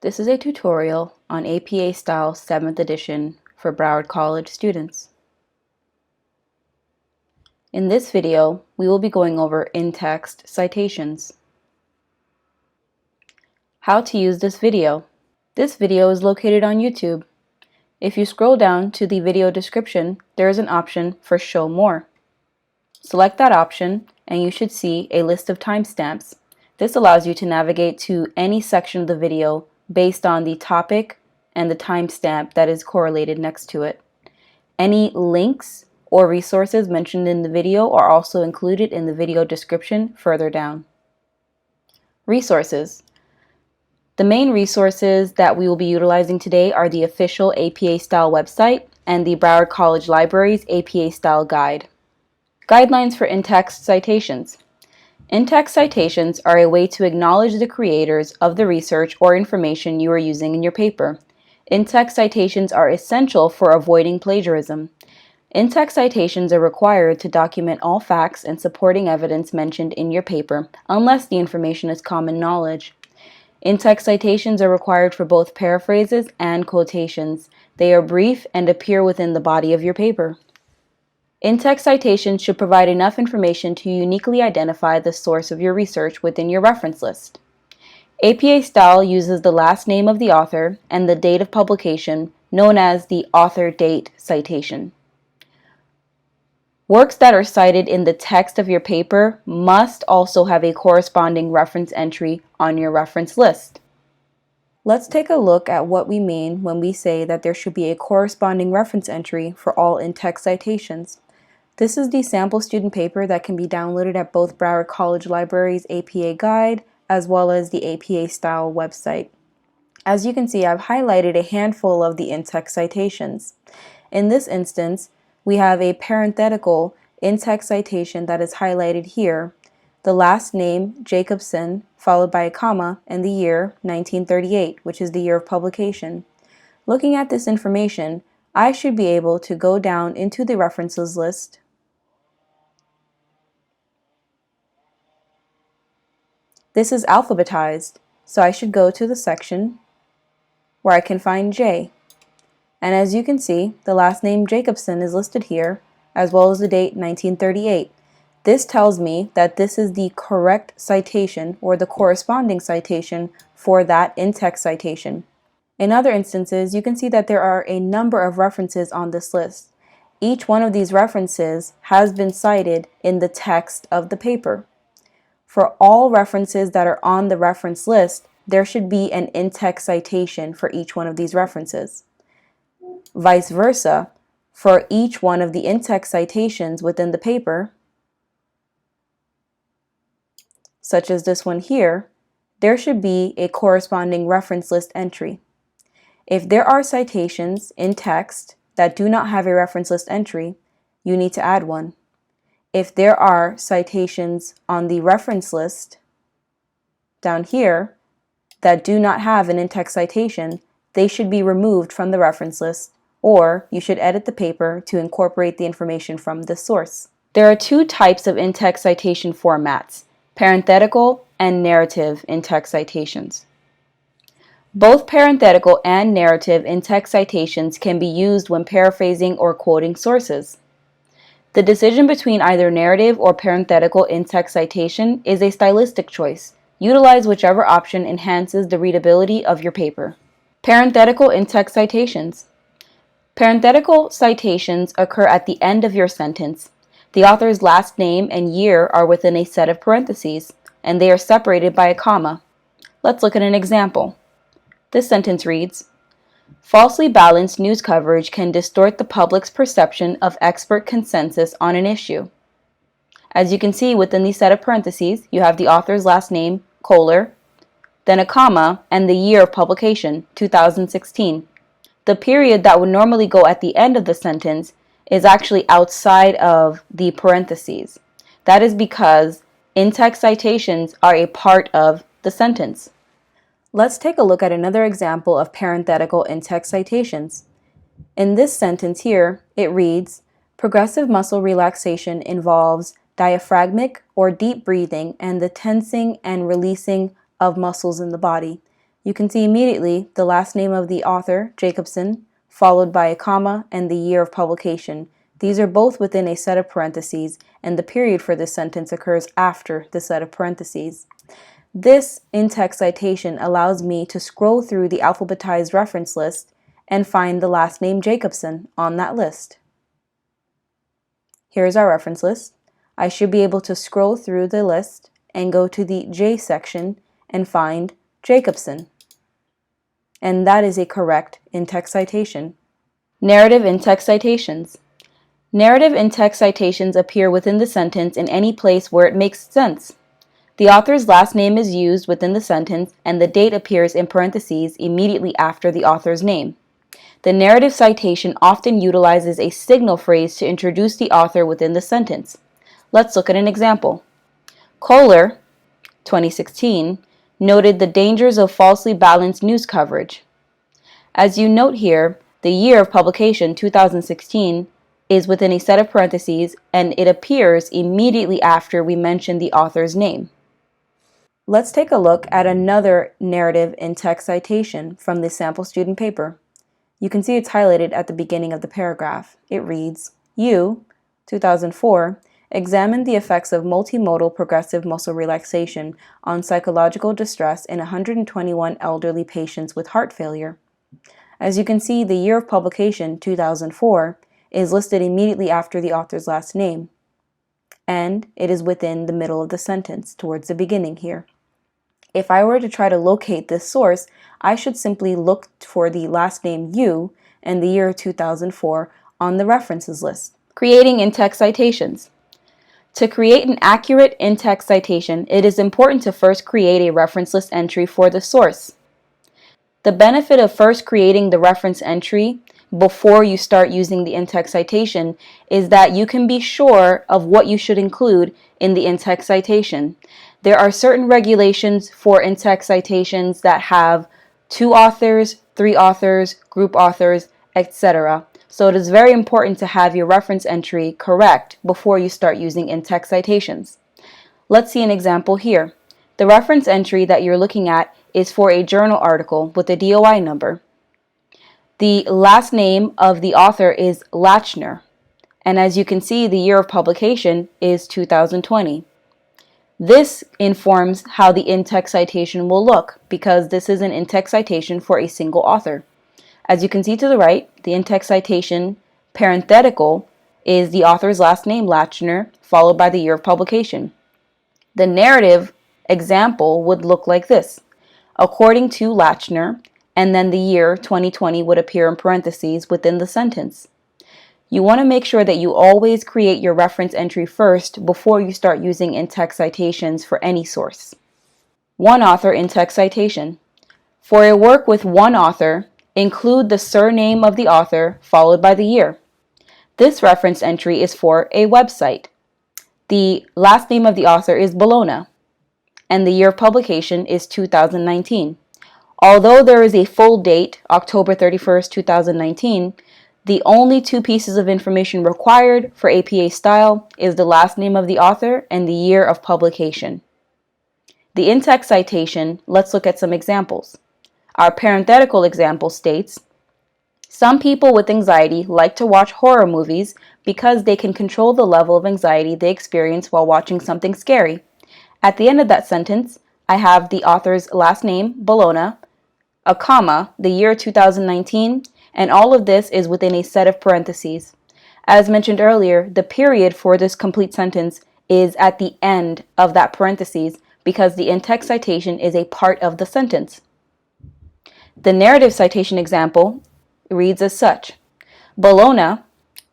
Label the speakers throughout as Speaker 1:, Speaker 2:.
Speaker 1: This is a tutorial on APA Style 7th edition for Broward College students. In this video, we will be going over in-text citations. How to use this video. This video is located on YouTube. If you scroll down to the video description, there is an option for Show More. Select that option and you should see a list of timestamps. This allows you to navigate to any section of the video based on the topic and the timestamp that is correlated next to it. Any links or resources mentioned in the video are also included in the video description further down. Resources. The main resources that we will be utilizing today are the official APA Style website and the Broward College Library's APA Style Guide. Guidelines for in-text citations. In-text citations are a way to acknowledge the creators of the research or information you are using in your paper. In-text citations are essential for avoiding plagiarism. In-text citations are required to document all facts and supporting evidence mentioned in your paper, unless the information is common knowledge. In-text citations are required for both paraphrases and quotations. They are brief and appear within the body of your paper. In-text citations should provide enough information to uniquely identify the source of your research within your reference list. APA Style uses the last name of the author and the date of publication, known as the author date citation. Works that are cited in the text of your paper must also have a corresponding reference entry on your reference list. Let's take a look at what we mean when we say that there should be a corresponding reference entry for all in-text citations. This is the sample student paper that can be downloaded at both Broward College Library's APA Guide as well as the APA Style website. As you can see, I've highlighted a handful of the in-text citations. In this instance, we have a parenthetical in-text citation that is highlighted here, the last name, Jacobson, followed by a comma, and the year, 1938, which is the year of publication. Looking at this information, I should be able to go down into the references list, this is alphabetized, so I should go to the section where I can find J. And as you can see, the last name Jacobson is listed here, as well as the date 1938. This tells me that this is the correct citation or the corresponding citation for that in-text citation. In other instances, you can see that there are a number of references on this list. Each one of these references has been cited in the text of the paper. For all references that are on the reference list, there should be an in-text citation for each one of these references. Vice versa, for each one of the in-text citations within the paper, such as this one here, there should be a corresponding reference list entry. If there are citations in text that do not have a reference list entry, you need to add one. If there are citations on the reference list down here that do not have an in-text citation, they should be removed from the reference list, or you should edit the paper to incorporate the information from the source. There are two types of in-text citation formats, parenthetical and narrative in-text citations. Both parenthetical and narrative in-text citations can be used when paraphrasing or quoting sources. The decision between either narrative or parenthetical in-text citation is a stylistic choice. Utilize whichever option enhances the readability of your paper. Parenthetical in-text citations. Parenthetical citations occur at the end of your sentence. The author's last name and year are within a set of parentheses, and they are separated by a comma. Let's look at an example. This sentence reads, "Falsely balanced news coverage can distort the public's perception of expert consensus on an issue." As you can see, within the set of parentheses, you have the author's last name, Kohler, then a comma, and the year of publication, 2016. The period that would normally go at the end of the sentence is actually outside of the parentheses. That is because in-text citations are a part of the sentence. Let's take a look at another example of parenthetical in-text citations. In this sentence here, it reads, "Progressive muscle relaxation involves diaphragmic or deep breathing and the tensing and releasing of muscles in the body. You can see immediately the last name of the author, Jacobson, followed by a comma and the year of publication. These are both within a set of parentheses, and the period for this sentence occurs after the set of parentheses. This in-text citation allows me to scroll through the alphabetized reference list and find the last name Jacobson on that list. Here's our reference list. I should be able to scroll through the list and go to the J section and find Jacobson. And that is a correct in-text citation. Narrative in-text citations. Narrative in-text citations appear within the sentence in any place where it makes sense. The author's last name is used within the sentence, and the date appears in parentheses immediately after the author's name. The narrative citation often utilizes a signal phrase to introduce the author within the sentence. Let's look at an example. Kohler, 2016, noted the dangers of falsely balanced news coverage. As you note here, the year of publication, 2016, is within a set of parentheses, and it appears immediately after we mention the author's name. Let's take a look at another narrative in-text citation from the sample student paper. You can see it's highlighted at the beginning of the paragraph. It reads, "You, 2004, examined the effects of multimodal progressive muscle relaxation on psychological distress in 121 elderly patients with heart failure." As you can see, the year of publication, 2004, is listed immediately after the author's last name, and it is within the middle of the sentence, towards the beginning here. If I were to try to locate this source, I should simply look for the last name "you" and the year 2004 on the references list. Creating in-text citations. To create an accurate in-text citation, it is important to first create a reference list entry for the source. The benefit of first creating the reference entry before you start using the in-text citation is that you can be sure of what you should include in the in-text citation. There are certain regulations for in-text citations that have 2 authors, 3 authors, group authors, etc. So it is very important to have your reference entry correct before you start using in-text citations. Let's see an example here. The reference entry that you're looking at is for a journal article with a DOI number. The last name of the author is Lachner, and as you can see, the year of publication is 2020. This informs how the in-text citation will look, because this is an in-text citation for a single author. As you can see to the right, the in-text citation parenthetical is the author's last name, Lachner, followed by the year of publication. The narrative example would look like this. According to Lachner, and then the year 2020 would appear in parentheses within the sentence. You want to make sure that you always create your reference entry first before you start using in-text citations for any source. One author in-text citation. For a work with one author, include the surname of the author followed by the year. This reference entry is for a website. The last name of the author is Bologna, and the year of publication is 2019. Although there is a full date, October 31st, 2019, the only 2 pieces of information required for APA style is the last name of the author and the year of publication. The in-text citation, let's look at some examples. Our parenthetical example states, "Some people with anxiety like to watch horror movies because they can control the level of anxiety they experience while watching something scary." At the end of that sentence, I have the author's last name, Bologna, a comma, the year 2019, and all of this is within a set of parentheses. As mentioned earlier, the period for this complete sentence is at the end of that parentheses because the in-text citation is a part of the sentence. The narrative citation example reads as such. Bologna,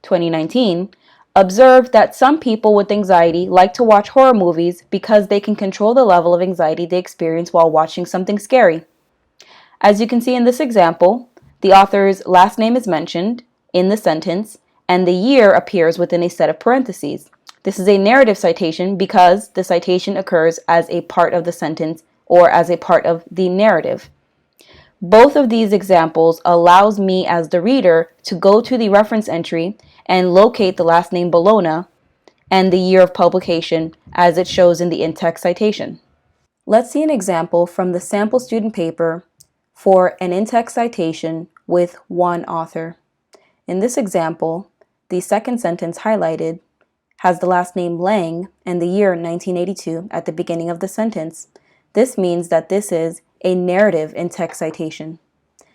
Speaker 1: 2019, observed that some people with anxiety like to watch horror movies because they can control the level of anxiety they experience while watching something scary. As you can see in this example, the author's last name is mentioned in the sentence, and the year appears within a set of parentheses. This is a narrative citation because the citation occurs as a part of the sentence or as a part of the narrative. Both of these examples allows me as the reader to go to the reference entry and locate the last name Bologna and the year of publication as it shows in the in-text citation. Let's see an example from the sample student paper for an in-text citation with one author. In this example, the second sentence highlighted has the last name Lang and the year 1982 at the beginning of the sentence. This means that this is a narrative in-text citation.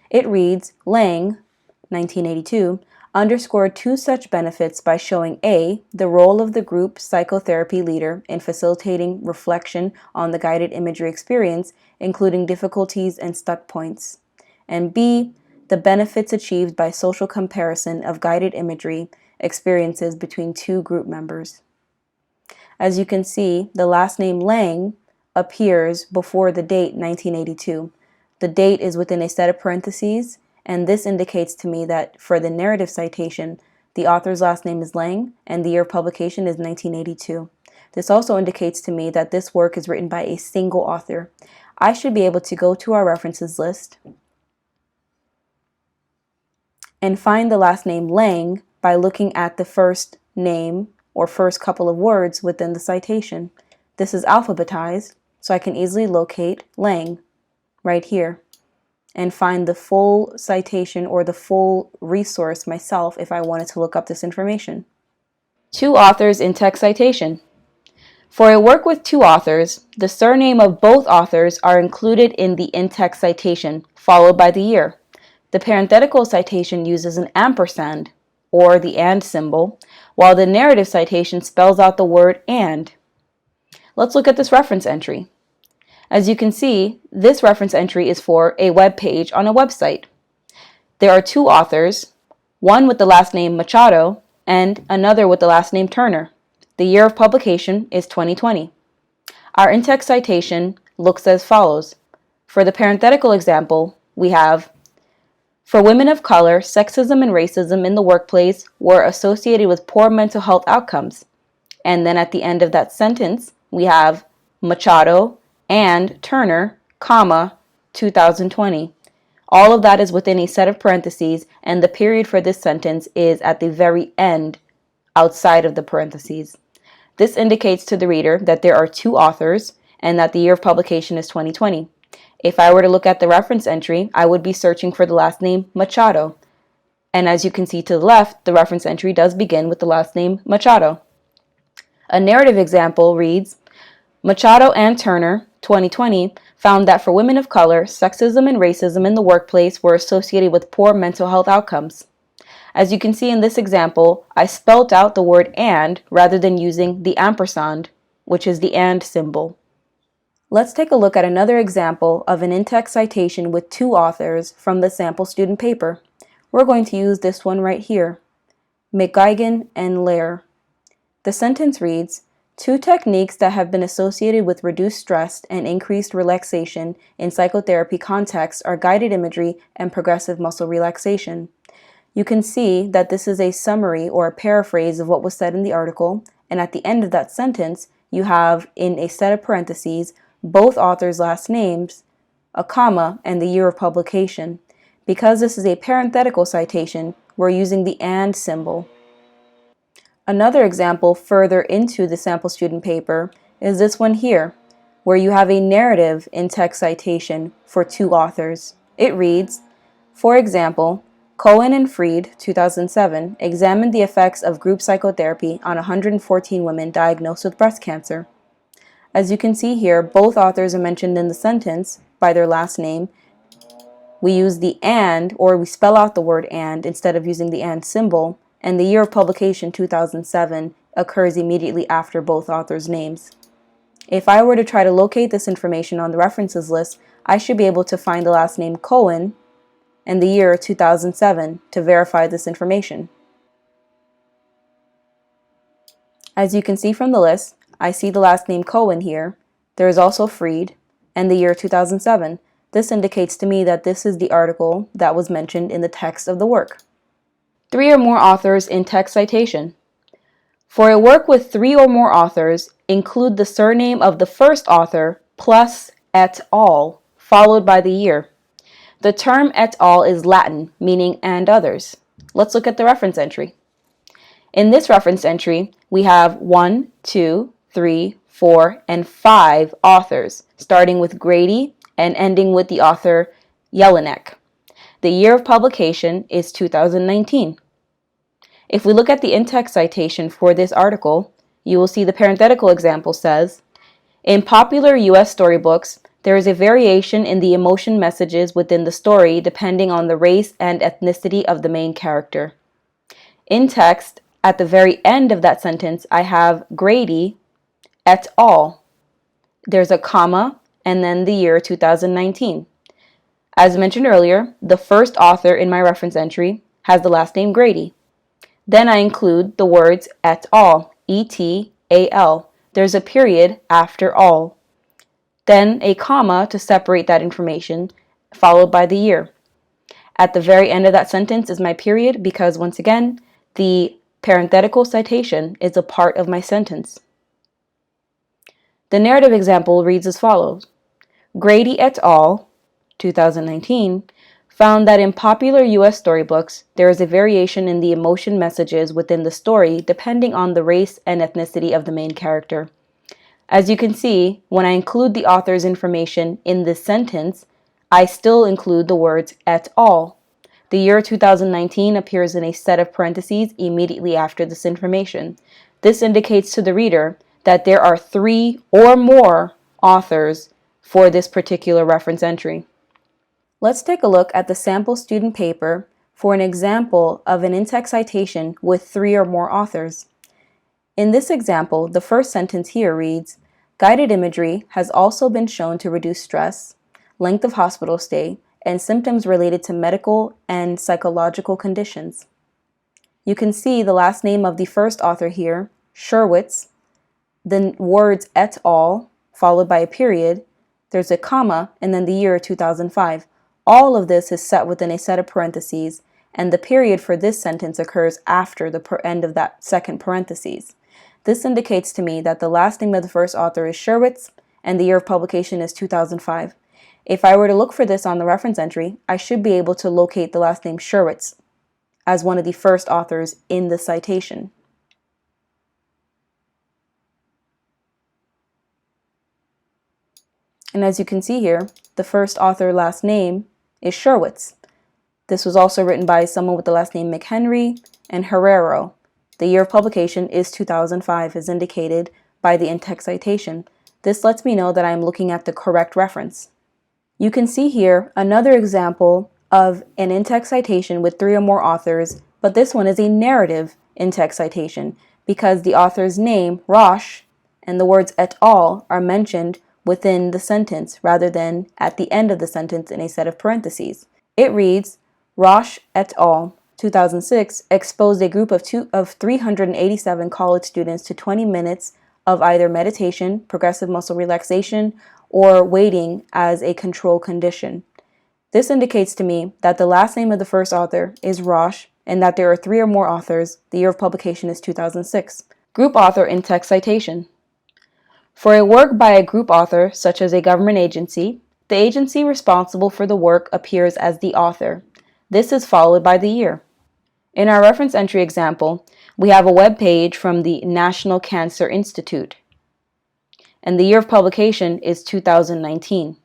Speaker 1: It reads, Lang, 1982, underscored two such benefits by showing A, the role of the group psychotherapy leader in facilitating reflection on the guided imagery experience, including difficulties and stuck points, and B, the benefits achieved by social comparison of guided imagery experiences between two group members. As you can see, the last name Lang appears before the date 1982. The date is within a set of parentheses, and this indicates to me that for the narrative citation, the author's last name is Lang and the year of publication is 1982. This also indicates to me that this work is written by a single author. I should be able to go to our references list and find the last name Lang by looking at the first name or first couple of words within the citation. This is alphabetized, so I can easily locate Lang right here and find the full citation or the full resource myself if I wanted to look up this information. Two authors in text citation. For a work with two authors, the surname of both authors are included in the in-text citation, followed by the year. The parenthetical citation uses an ampersand, or the and symbol, while the narrative citation spells out the word and. Let's look at this reference entry. As you can see, this reference entry is for a web page on a website. There are two authors, one with the last name Machado and another with the last name Turner. The year of publication is 2020. Our in-text citation looks as follows. For the parenthetical example, we have, for women of color, sexism and racism in the workplace were associated with poor mental health outcomes. And then at the end of that sentence, we have Machado and Turner, comma, 2020. All of that is within a set of parentheses, and the period for this sentence is at the very end, outside of the parentheses. This indicates to the reader that there are two authors and that the year of publication is 2020. If I were to look at the reference entry, I would be searching for the last name Machado. And as you can see to the left, the reference entry does begin with the last name Machado. A narrative example reads, Machado and Turner, 2020, found that for women of color, sexism and racism in the workplace were associated with poor mental health outcomes. As you can see in this example, I spelt out the word and rather than using the ampersand, which is the and symbol. Let's take a look at another example of an in-text citation with two authors from the sample student paper. We're going to use this one right here, McGuigan and Lair. The sentence reads, two techniques that have been associated with reduced stress and increased relaxation in psychotherapy contexts are guided imagery and progressive muscle relaxation. You can see that this is a summary or a paraphrase of what was said in the article, and at the end of that sentence, you have in a set of parentheses both authors' last names, a comma, and the year of publication. Because this is a parenthetical citation, we're using the and symbol. Another example further into the sample student paper is this one here, where you have a narrative in-text citation for two authors. It reads, for example, Cohen and Freed, 2007, examined the effects of group psychotherapy on 114 women diagnosed with breast cancer. As you can see here, both authors are mentioned in the sentence by their last name. We use the and, or we spell out the word and instead of using the and symbol, and the year of publication, 2007, occurs immediately after both authors' names. If I were to try to locate this information on the references list, I should be able to find the last name Cohen and the year 2007 to verify this information. As you can see from the list, I see the last name Cohen here. There is also Freed and the year 2007. This indicates to me that this is the article that was mentioned in the text of the work. Three or more authors in text citation. For a work with three or more authors, include the surname of the first author plus et al., followed by the year. The term et al. Is Latin, meaning and others. Let's look at the reference entry. In this reference entry, we have 1, 2, 3, 4, and 5 authors, starting with Grady and ending with the author Jelinek. The year of publication is 2019. If we look at the in-text citation for this article, you will see the parenthetical example says, in popular U.S. storybooks, there is a variation in the emotion messages within the story depending on the race and ethnicity of the main character. In text, at the very end of that sentence, I have Grady et al. There's a comma and then the year 2019. As mentioned earlier, the first author in my reference entry has the last name Grady. Then I include the words et al, E-T-A-L. There's a period after all. Then a comma to separate that information, followed by the year. At the very end of that sentence is my period because, once again, the parenthetical citation is a part of my sentence. The narrative example reads as follows. Grady et al., 2019, found that in popular U.S. storybooks, there is a variation in the emotion messages within the story depending on the race and ethnicity of the main character. As you can see, when I include the author's information in this sentence, I still include the words et al. The year 2019 appears in a set of parentheses immediately after this information. This indicates to the reader that there are 3 or more authors for this particular reference entry. Let's take a look at the sample student paper for an example of an in-text citation with 3 or more authors. In this example, the first sentence here reads, guided imagery has also been shown to reduce stress, length of hospital stay, and symptoms related to medical and psychological conditions. You can see the last name of the first author here, Sherwitz, the words et al, followed by a period, there's a comma, and then the year 2005. All of this is set within a set of parentheses, and the period for this sentence occurs after the end of that second parentheses. This indicates to me that the last name of the first author is Sherwitz, and the year of publication is 2005. If I were to look for this on the reference entry, I should be able to locate the last name Sherwitz as one of the first authors in the citation. And as you can see here, the first author last name is Sherwitz. This was also written by someone with the last name McHenry and Herrero. The year of publication is 2005 as indicated by the in-text citation. This lets me know that I am looking at the correct reference. You can see here another example of an in-text citation with 3 or more authors, but this one is a narrative in-text citation because the author's name, Roche, and the words et al. Are mentioned within the sentence rather than at the end of the sentence in a set of parentheses. It reads, Roche et al., 2006, exposed a group of 387 college students to 20 minutes of either meditation, progressive muscle relaxation, or waiting as a control condition. This indicates to me that the last name of the first author is Roche and that there are 3 or more authors. The year of publication is 2006. Group author in-text citation. For a work by a group author, such as a government agency, the agency responsible for the work appears as the author. This is followed by the year. In our reference entry example, we have a web page from the National Cancer Institute, and the year of publication is 2019.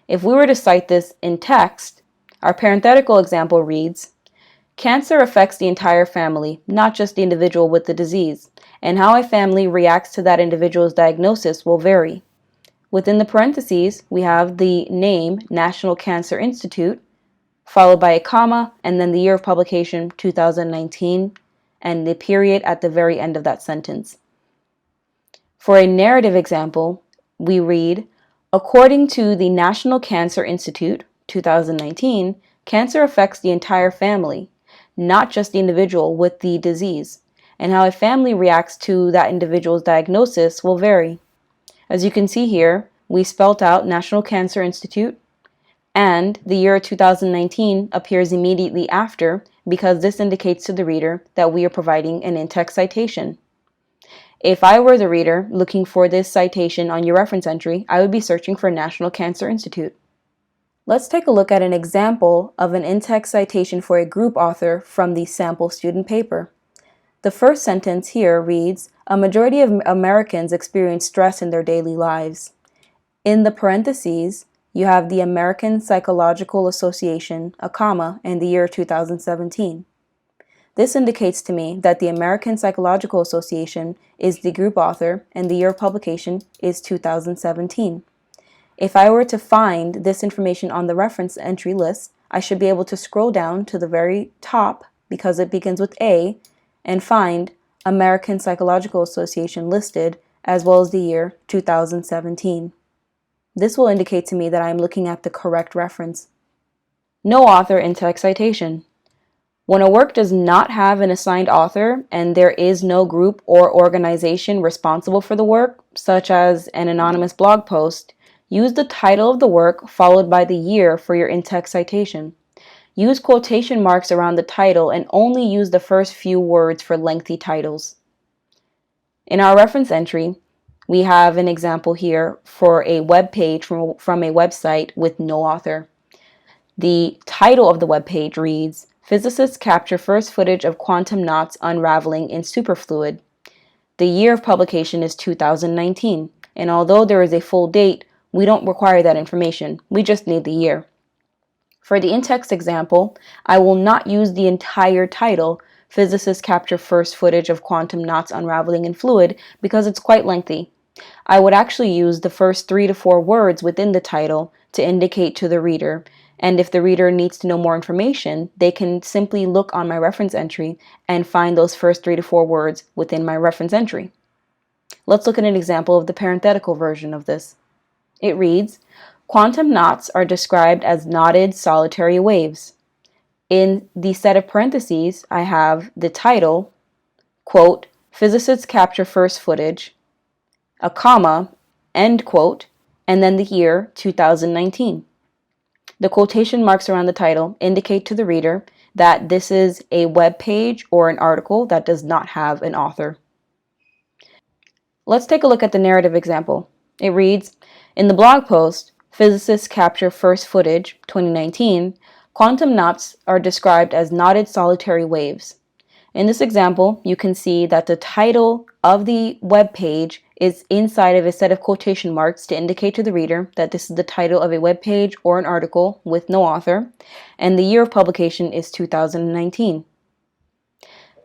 Speaker 1: If we were to cite this in text, our parenthetical example reads, cancer affects the entire family, not just the individual with the disease, and how a family reacts to that individual's diagnosis will vary. Within the parentheses, we have the name National Cancer Institute, followed by a comma, and then the year of publication, 2019, and the period at the very end of that sentence. For a narrative example, we read, according to the National Cancer Institute, 2019, cancer affects the entire family, not just the individual with the disease, and how a family reacts to that individual's diagnosis will vary. As you can see here, we spelt out National Cancer Institute, and the year 2019 appears immediately after because this indicates to the reader that we are providing an in-text citation. If I were the reader looking for this citation on your reference entry, I would be searching for National Cancer Institute. Let's take a look at an example of an in-text citation for a group author from the sample student paper. The first sentence here reads, a majority of Americans experience stress in their daily lives. In the parentheses, you have the American Psychological Association, a comma, and the year 2017. This indicates to me that the American Psychological Association is the group author and the year of publication is 2017. If I were to find this information on the reference entry list, I should be able to scroll down to the very top, because it begins with A, and find American Psychological Association listed, as well as the year 2017. This will indicate to me that I am looking at the correct reference. No author in text citation. When a work does not have an assigned author and there is no group or organization responsible for the work, such as an anonymous blog post, use the title of the work followed by the year for your in-text citation. Use quotation marks around the title and only use the first few words for lengthy titles. In our reference entry, we have an example here for a web page from a website with no author. The title of the web page reads, "Physicists capture first footage of quantum knots unraveling in superfluid." The year of publication is 2019, and although there is a full date, we don't require that information. We just need the year. For the in-text example, I will not use the entire title, "Physicists capture first footage of quantum knots unraveling in fluid," because it's quite lengthy. I would actually use the first 3 to 4 words within the title to indicate to the reader, and if the reader needs to know more information, they can simply look on my reference entry and find those first 3 to 4 words within my reference entry. Let's look at an example of the parenthetical version of this. It reads, "Quantum knots are described as knotted solitary waves." In the set of parentheses, I have the title, quote, "Physicists capture first footage," a comma, end quote, and then the year 2019. The quotation marks around the title indicate to the reader that this is a web page or an article that does not have an author. Let's take a look at the narrative example. It reads, "In the blog post, Physicists Capture First Footage, 2019, quantum knots are described as knotted solitary waves." In this example, you can see that the title of the web page is inside of a set of quotation marks to indicate to the reader that this is the title of a web page or an article with no author, and the year of publication is 2019.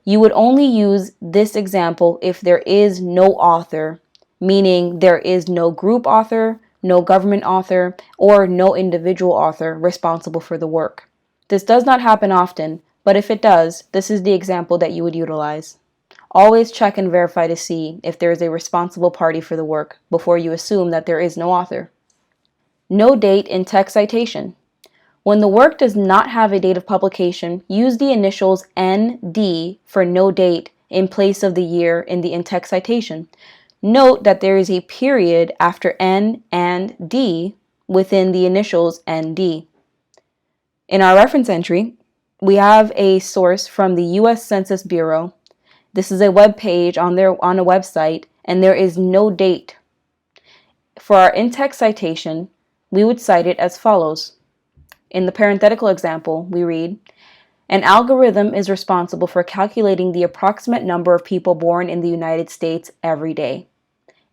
Speaker 1: You would only use this example if there is no author, meaning there is no group author, no government author, or no individual author responsible for the work. This does not happen often, but if it does, this is the example that you would utilize. Always check and verify to see if there is a responsible party for the work before you assume that there is no author. No date in text citation. When the work does not have a date of publication, use the initials ND for no date in place of the year in the in-text citation. Note that there is a period after N and D within the initials ND. In our reference entry, we have a source from the U.S. Census Bureau. This is a web page on a website, and there is no date. For our in-text citation, we would cite it as follows. In the parenthetical example, we read, "An algorithm is responsible for calculating the approximate number of people born in the United States every day."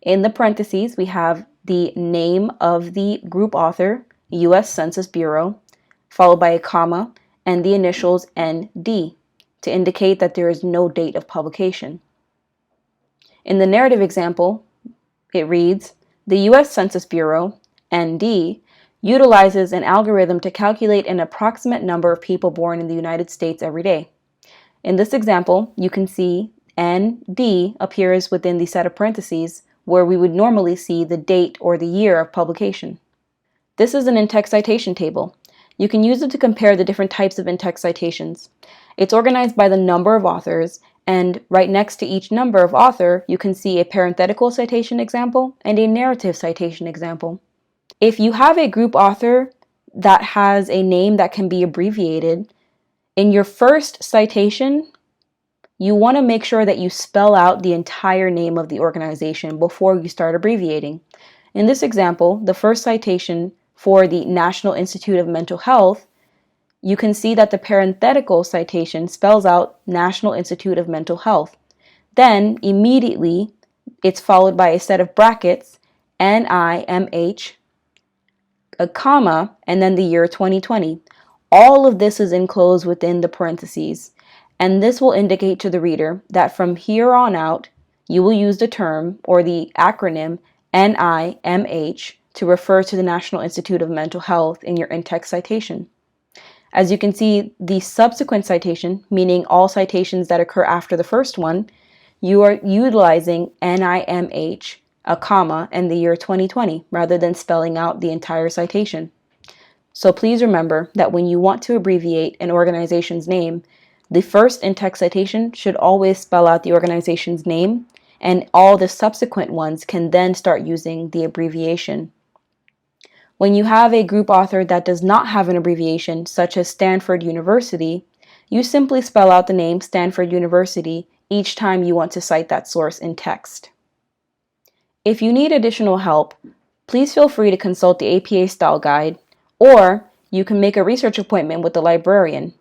Speaker 1: In the parentheses, we have the name of the group author, U.S. Census Bureau, followed by a comma, and the initials ND to indicate that there is no date of publication. In the narrative example, it reads, "The U.S. Census Bureau, ND, utilizes an algorithm to calculate an approximate number of people born in the United States every day." In this example, you can see ND appears within the set of parentheses where we would normally see the date or the year of publication. This is an in-text citation table. You can use it to compare the different types of in-text citations. It's organized by the number of authors, and right next to each number of author, you can see a parenthetical citation example and a narrative citation example. If you have a group author that has a name that can be abbreviated, in your first citation, you want to make sure that you spell out the entire name of the organization before you start abbreviating. In this example, the first citation for the National Institute of Mental Health, you can see that the parenthetical citation spells out National Institute of Mental Health. Then, immediately, it's followed by a set of brackets, NIMH, a comma, and then the year 2020. All of this is enclosed within the parentheses, and this will indicate to the reader that from here on out, you will use the term or the acronym NIMH to refer to the National Institute of Mental Health in your in-text citation. As you can see, the subsequent citation, meaning all citations that occur after the first one, you are utilizing NIMH, a comma, and the year 2020, rather than spelling out the entire citation. So please remember that when you want to abbreviate an organization's name, the first in-text citation should always spell out the organization's name, and all the subsequent ones can then start using the abbreviation. When you have a group author that does not have an abbreviation, such as Stanford University, you simply spell out the name Stanford University each time you want to cite that source in text. If you need additional help, please feel free to consult the APA Style Guide, or you can make a research appointment with the librarian.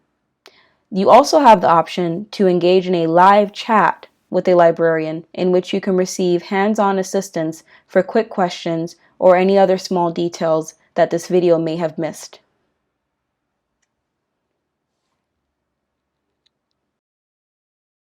Speaker 1: You also have the option to engage in a live chat with a librarian in which you can receive hands-on assistance for quick questions or any other small details that this video may have missed.